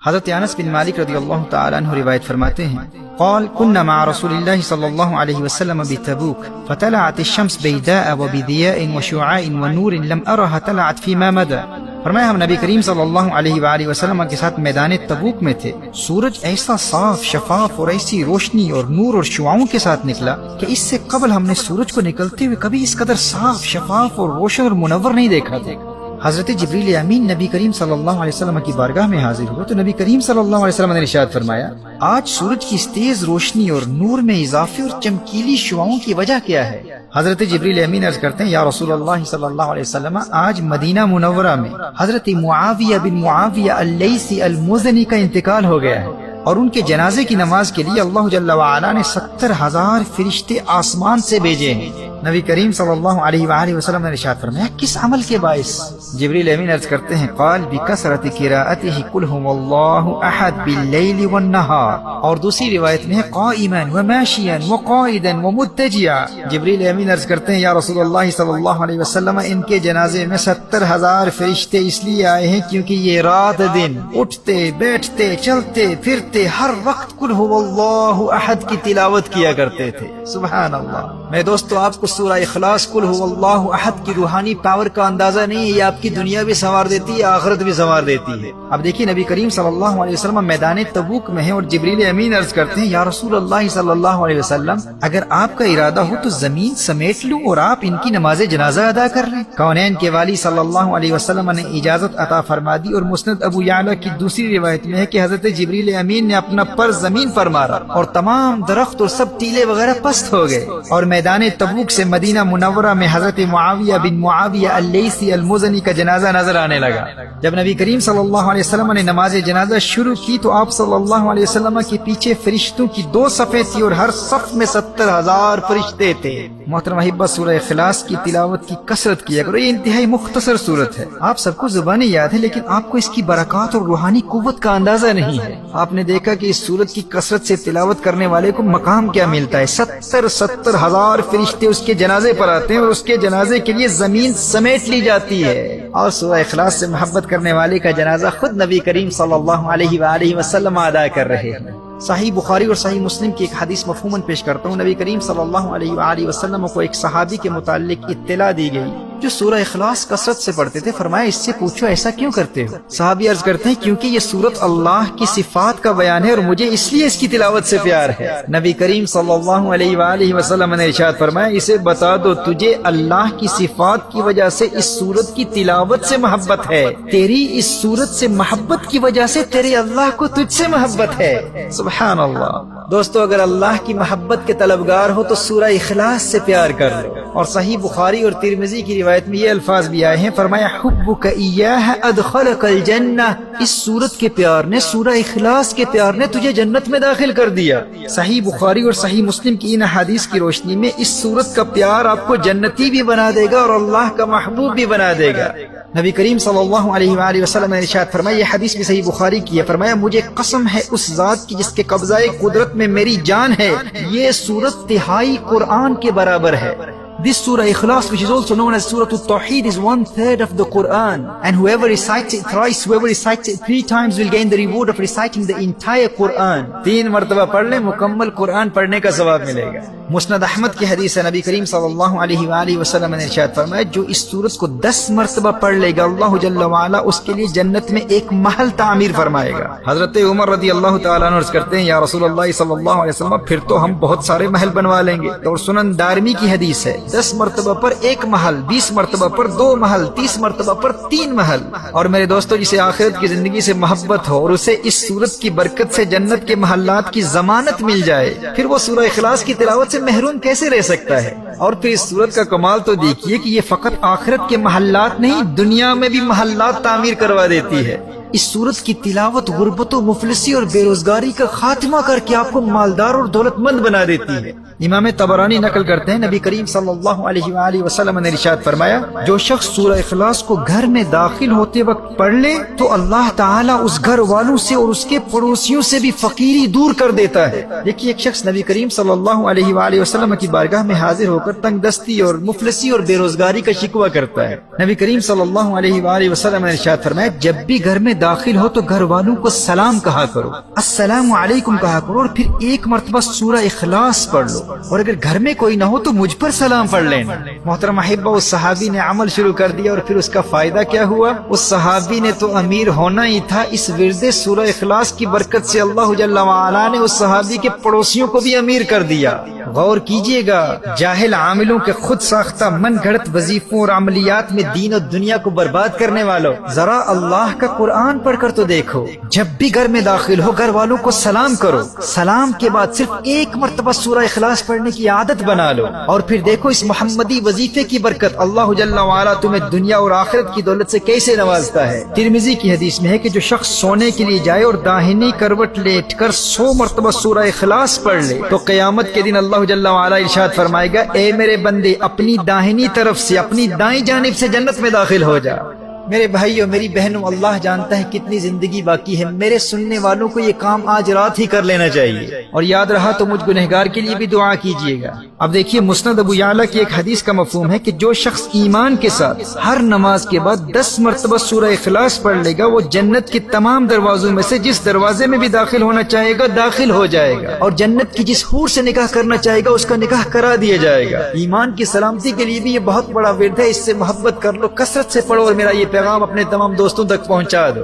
حضرت انس بن مالک رضی اللہ تعالی عنہ روایت فرماتے ہیں قال كنا مع رسول الله صلى الله عليه وسلم بتبوك فطلعت الشمس بيداء وبضياء وشعاع ونور لم أرها طلعت فيما مدى. فرمایا ہم نبی کریم صلی اللہ علیہ وآلہ وسلم کے ساتھ میدان تبوک میں تھے. سورج ایسا صاف شفاف اور ایسی روشنی اور نور اور شعاعوں کے ساتھ نکلا کہ اس سے قبل ہم نے سورج کو نکلتے ہوئے کبھی اس قدر صاف شفاف اور روشن اور منور نہیں دیکھا تھا. حضرت جبریل امین نبی کریم صلی اللہ علیہ وسلم کی بارگاہ میں حاضر ہوئے تو نبی کریم صلی اللہ علیہ وسلم نے ارشاد فرمایا آج سورج کی اس تیز روشنی اور نور میں اضافے اور چمکیلی شعاعوں کی وجہ کیا ہے؟ حضرت جبریل امین عرض کرتے ہیں یا رسول اللہ صلی اللہ علیہ وسلم آج مدینہ منورہ میں حضرت معاویہ بن معاویہ اللیثی المزنی کا انتقال ہو گیا ہے اور ان کے جنازے کی نماز کے لیے اللہ جل وعلا نے 70,000 فرشتے آسمان سے بھیجے ہیں. نبی کریم صلی اللہ علیہ وآلہ وسلم نے ارشاد فرمایا کس عمل کے باعث؟ جبریل امین عرض کرتے ہیں قال بکثرت قراءته قل هو اللہ احد باللیل والنہار. اور دوسری روایت میں ہے قائما وماشیا وقائدا ومتجعا. جبریل امین عرض کرتے ہیں یا رسول اللہ صلی اللہ علیہ وسلم ان کے جنازے میں 70,000 فرشتے اس لیے آئے ہیں کیونکہ یہ رات دن اٹھتے بیٹھتے چلتے پھرتے ہر وقت قل هو اللہ احد کی تلاوت کیا کرتے تھے. سبحان اللہ. میں دوستو آپ کو سورہ اخلاص قل هو اللہ احد کی روحانی پاور کا اندازہ نہیں ہے. یہ آپ کی دنیا بھی سنوار دیتی ہے آخرت بھی سنوار دیتی ہے. اب دیکھیے نبی کریم صلی اللہ علیہ وسلم میدان تبوک میں ہیں اور جبریل امین عرض کرتے ہیں یا رسول اللہ صلی اللہ علیہ وسلم اگر آپ کا ارادہ ہو تو زمین سمیٹ لوں اور آپ ان کی نماز جنازہ ادا کر لیں. کونین کے والی صلی اللہ علیہ وسلم نے اجازت عطا فرما دی اور مسند ابو یعلا کی دوسری روایت میں ہے کہ حضرت جبریل امین نے اپنا پر زمین پر مارا اور تمام درخت اور سب ٹیلے وغیرہ پست ہو گئے اور میدان تبوک سے مدینہ منورہ میں حضرت معاویہ بن معاویہ اللیثی المزنی کا جنازہ نظر آنے لگا. جب نبی کریم صلی اللہ علیہ وسلم نے نماز جنازہ شروع کی تو آپ صلی اللہ علیہ وسلم کے پیچھے فرشتوں کی 2 صفیں تھی اور ہر صف میں 70,000 فرشتے تھے. محترم احبہ سورہ اخلاص کی تلاوت کی کثرت کیا کرو. یہ انتہائی مختصر سورت ہے. آپ سب کو زبانی یاد ہے لیکن آپ کو اس کی برکات اور روحانی قوت کا اندازہ نہیں ہے. آپ نے دیکھا کہ اس سورت کی کثرت سے تلاوت کرنے والے کو مقام کیا ملتا ہے. 70,000 فرشتے اس کے جنازے پر آتے ہیں اور اس کے جنازے کے لیے زمین سمیٹ لی جاتی ہے. اور سورہ اخلاص سے محبت کرنے والے کا جنازہ خود نبی کریم صلی اللہ علیہ وآلہ وسلم ادا کر رہے ہیں. صحیح بخاری اور صحیح مسلم کی ایک حدیث مفہوماً پیش کرتا ہوں. نبی کریم صلی اللہ علیہ وآلہ وسلم کو ایک صحابی کے متعلق اطلاع دی گئی جو سورہ اخلاص کثرت سے پڑھتے تھے. فرمایا اس سے پوچھو ایسا کیوں کرتے ہو؟ صحابی عرض کرتے ہیں کیونکہ یہ سورت اللہ کی صفات کا بیان ہے اور مجھے اس لیے اس کی تلاوت سے پیار ہے. نبی کریم صلی اللہ علیہ وآلہ وسلم نے ارشاد فرمایا اسے بتا دو تجھے اللہ کی صفات کی وجہ سے اس سورت کی تلاوت سے محبت ہے. تیری اس سورت سے محبت کی وجہ سے تیرے اللہ کو تجھ سے محبت ہے. سبحان اللہ. دوستو اگر اللہ کی محبت کے طلبگار ہو تو سورہ اخلاص سے پیار کر لو. اور صحیح بخاری اور ترمذی کی روایت میں یہ الفاظ بھی آئے ہیں. فرمایا حبک ایاہ ادخلک الجنہ. اس سورت کے پیار نے سورہ اخلاص کے پیار نے تجھے جنت میں داخل کر دیا. صحیح بخاری اور صحیح مسلم کی ان احادیث کی روشنی میں اس سورت کا پیار آپ کو جنتی بھی بنا دے گا اور اللہ کا محبوب بھی بنا دے گا. نبی کریم صلی اللہ علیہ وآلہ وسلم نے ارشاد فرمایا یہ حدیث بھی صحیح بخاری کی ہے. فرمایا مجھے قسم ہے اس ذات کی جس کے قبضہ قدرت میں میری جان ہے یہ سورت تہائی قرآن کے برابر ہے. This Surah Ikhlas, which is also known as Surah Al-Tawheed, is 1/3 of the Quran. And whoever recites it thrice, whoever recites it 3 times will gain the reward of reciting the entire Quran. 3 مرتبہ پڑھ لیں مکمل قرآن پڑھنے کا ثواب ملے گا. مسند احمد کی حدیث ہے نبی کریم صلی اللہ علیہ وآلہ وسلم نے ارشاد فرمایا جو اس سورت کو 10 مرتبہ پڑھ لے گا اللہ جل وعلا اس کے لیے جنت میں ایک محل تعمیر فرمائے گا. حضرت عمر رضی اللہ تعالیٰ عنہ عرض کرتے ہیں یا رسول اللہ صلی اللہ علیہ وسلم پھر تو ہم بہت سارے محل بنوا لیں گے. اور سنن دارمی کی حدیث ہے 10 مرتبہ پر 1 محل، 20 مرتبہ پر 2 محل، 30 مرتبہ پر 3 محل. اور میرے دوستو جسے آخرت کی زندگی سے محبت ہو اور اسے اس سورت کی برکت سے جنت کے محلات کی ضمانت مل جائے پھر وہ سورہ اخلاص کی تلاوت سے محروم کیسے رہ سکتا ہے؟ اور پھر اس سورت کا کمال تو دیکھیے کہ یہ فقط آخرت کے محلات نہیں دنیا میں بھی محلات تعمیر کروا دیتی ہے. اس سورت کی تلاوت غربت و مفلسی اور بے روزگاری کا خاتمہ کر کے آپ کو مالدار اور دولت مند بنا دیتی ہے. امام طبرانی نقل کرتے ہیں نبی کریم صلی اللہ علیہ وآلہ وسلم نے ارشاد فرمایا جو شخص سورہ اخلاص کو گھر میں داخل ہوتے وقت پڑھ لے تو اللہ تعالیٰ اس گھر والوں سے اور اس کے پڑوسیوں سے بھی فقیری دور کر دیتا ہے. دیکھیے ایک شخص نبی کریم صلی اللہ علیہ وآلہ وسلم کی بارگاہ میں حاضر ہو کر تنگ دستی اور مفلسی اور بے روزگاری کا شکوہ کرتا ہے. نبی کریم صلی اللہ علیہ وآلہ وسلم نے ارشاد فرمایا جب بھی گھر میں داخل ہو تو گھر والوں کو سلام کہا کرو، السلام علیکم کہا کرو، اور پھر ایک مرتبہ سورہ اخلاص پڑھ لو، اور اگر گھر میں کوئی نہ ہو تو مجھ پر سلام پڑھ لینا۔ محترم احبہ، اس صحابی نے عمل شروع کر دیا اور پھر اس کا فائدہ کیا ہوا؟ اس صحابی نے تو امیر ہونا ہی تھا، اس ورد سورہ اخلاص کی برکت سے اللہ جل وعلا نے اس صحابی کے پڑوسیوں کو بھی امیر کر دیا۔ غور کیجئے گا، جاہل عاملوں کے خود ساختہ من گھڑت وظیفوں اور عملیات میں دین اور دنیا کو برباد کرنے والوں، ذرا اللہ کا قرآن پڑھ کر تو دیکھو، جب بھی گھر میں داخل ہو گھر والوں کو سلام کرو، سلام کے بعد صرف ایک مرتبہ سورہ اخلاص پڑھنے کی عادت بنا لو، اور پھر دیکھو اس محمدی وظیفے کی برکت اللہ جل وعلا تمہیں دنیا اور آخرت کی دولت سے کیسے نوازتا ہے۔ ترمذی کی حدیث میں ہے کہ جو شخص سونے کے لیے جائے اور داہنی کروٹ لیٹ کر 100 مرتبہ سورہ اخلاص پڑھ لے تو قیامت کے دن اللہ جل وعلا ارشاد فرمائے گا، اے میرے بندے اپنی داہنی طرف سے اپنی دائیں جانب سے جنت میں داخل ہو جا۔ میرے بھائیوں، میری بہنوں، اللہ جانتا ہے کتنی زندگی باقی ہے، میرے سننے والوں کو یہ کام آج رات ہی کر لینا چاہیے، اور یاد رہا تو مجھ گنہگار کے لیے بھی دعا کیجیے گا۔ اب دیکھیے، مسند ابو یعلا کی ایک حدیث کا مفہوم ہے کہ جو شخص ایمان کے ساتھ ہر نماز کے بعد 10 مرتبہ سورہ اخلاص پڑھ لے گا، وہ جنت کے تمام دروازوں میں سے جس دروازے میں بھی داخل ہونا چاہے گا داخل ہو جائے گا، اور جنت کی جس حور سے نکاح کرنا چاہے گا اس کا نکاح کرا دیا جائے گا۔ ایمان کی سلامتی کے لیے بھی یہ بہت بڑا ورد ہے، اس سے محبت کر لو، کثرت سے پڑھو، اور میرا یہ پیغام اپنے تمام دوستوں تک پہنچا دو۔